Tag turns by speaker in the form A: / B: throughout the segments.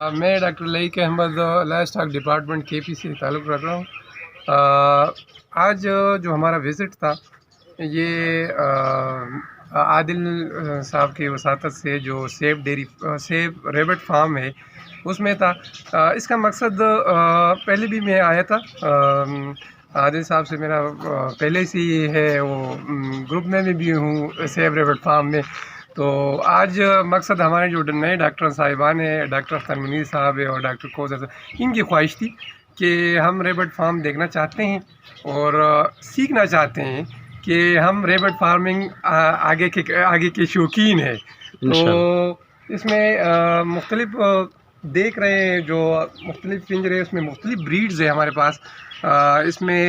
A: میں doctor Laiq Ahmed livestock department K P سے تعلق رکھ رہا ہوں۔ آج جو ہمارا وزٹ تھا یہ عادل صاحب کی وساطت سے جو سیب ریبٹ فارم ہے اس میں تھا۔ اس کا مقصد پہلے بھی میں آیا تھا، عادل صاحب سے میرا پہلے سے ہی ہے، وہ گروپ میں بھی ہوں سیب ریبٹ فارم میں۔ تو آج مقصد ہمارے جو نئے ڈاکٹر صاحبان ہیں، ڈاکٹر اختر منیر صاحب ہے اور ڈاکٹر کوثر صاحب، ان کی خواہش تھی کہ ہم ریبٹ فارم دیکھنا چاہتے ہیں اور سیکھنا چاہتے ہیں کہ ہم ریبٹ فارمنگ آگے کے شوقین ہیں۔ تو اس میں مختلف دیکھ رہے ہیں، جو مختلف پنجرے، اس میں مختلف بریڈز ہیں ہمارے پاس۔ اس میں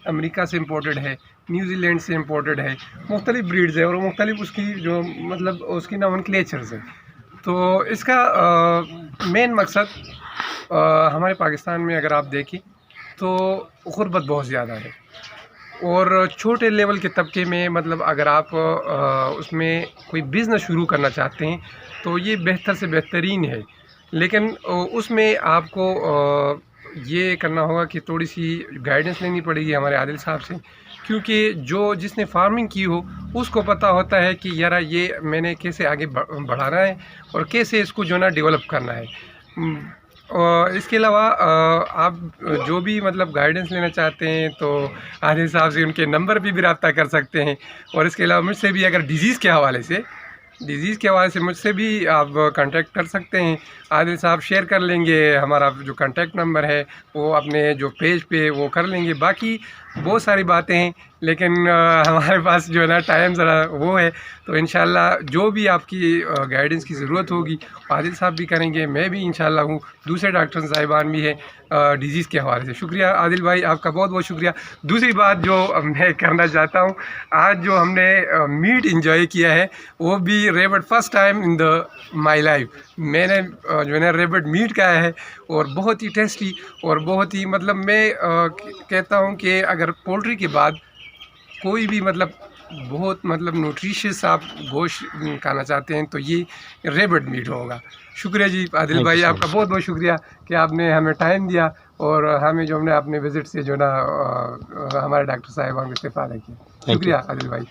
A: امریکہ سے امپورٹڈ ہے، نیوزی لینڈ سے امپورٹڈ ہے، مختلف بریڈز ہے اور مختلف اس کی جو مطلب اس کی نامنکلیچرز ہیں۔ تو اس کا مین مقصد ہمارے پاکستان میں اگر آپ دیکھیں تو غربت بہت زیادہ ہے، اور چھوٹے لیول کے طبقے میں مطلب اگر آپ اس میں کوئی بزنس شروع کرنا چاہتے ہیں تو یہ بہتر سے بہترین ہے، لیکن اس میں آپ کو یہ کرنا ہوگا کہ تھوڑی سی گائیڈنس لینی پڑے گی ہمارے عادل صاحب سے، کیونکہ جس نے فارمنگ کی ہو اس کو پتہ ہوتا ہے کہ یار یہ میں نے کیسے آگے بڑھانا ہے اور کیسے اس کو جو نا ڈیولپ کرنا ہے۔ اس کے علاوہ آپ جو بھی مطلب گائیڈنس لینا چاہتے ہیں تو عادل صاحب سے ان کے نمبر پہ بھی رابطہ کر سکتے ہیں، اور اس کے علاوہ مجھ سے بھی اگر ڈیزیز کے حوالے سے مجھ سے بھی آپ کانٹیکٹ کر سکتے ہیں۔ عادل صاحب شیئر کر لیں گے ہمارا جو کانٹیکٹ نمبر ہے، وہ اپنے جو پیج پہ وہ کر لیں گے۔ باقی بہت ساری باتیں ہیں لیکن ہمارے پاس جو ہے نا ٹائم ذرا وہ ہے، تو انشاءاللہ جو بھی آپ کی گائیڈنس کی ضرورت ہوگی عادل صاحب بھی کریں گے، میں بھی انشاءاللہ ہوں، دوسرے ڈاکٹر صاحبان بھی ہیں ڈیزیز کے حوالے سے۔ شکریہ عادل بھائی، آپ کا بہت بہت شکریہ۔ دوسری بات جو میں کرنا چاہتا ہوں، آج جو ہم نے میٹ انجوائے کیا ہے وہ بھی rabbit first time in the my life, میں نے جو ہے نا ریبٹ میٹ کھایا ہے اور بہت ہی ٹیسٹی اور بہت ہی مطلب میں کہتا ہوں کہ اگر پولٹری کے بعد کوئی بھی مطلب بہت مطلب نیوٹریشس آپ گوشت کھانا چاہتے ہیں تو یہ ریبٹ میٹ ہوگا۔ شکریہ جی عادل بھائی، آپ کا بہت بہت شکریہ کہ آپ نے ہمیں ٹائم دیا اور ہمیں جو ہم نے اپنے وزٹ سے جو نا ہمارے ڈاکٹر صاحبان کو استفادہ کیا۔ شکریہ عادل بھائی۔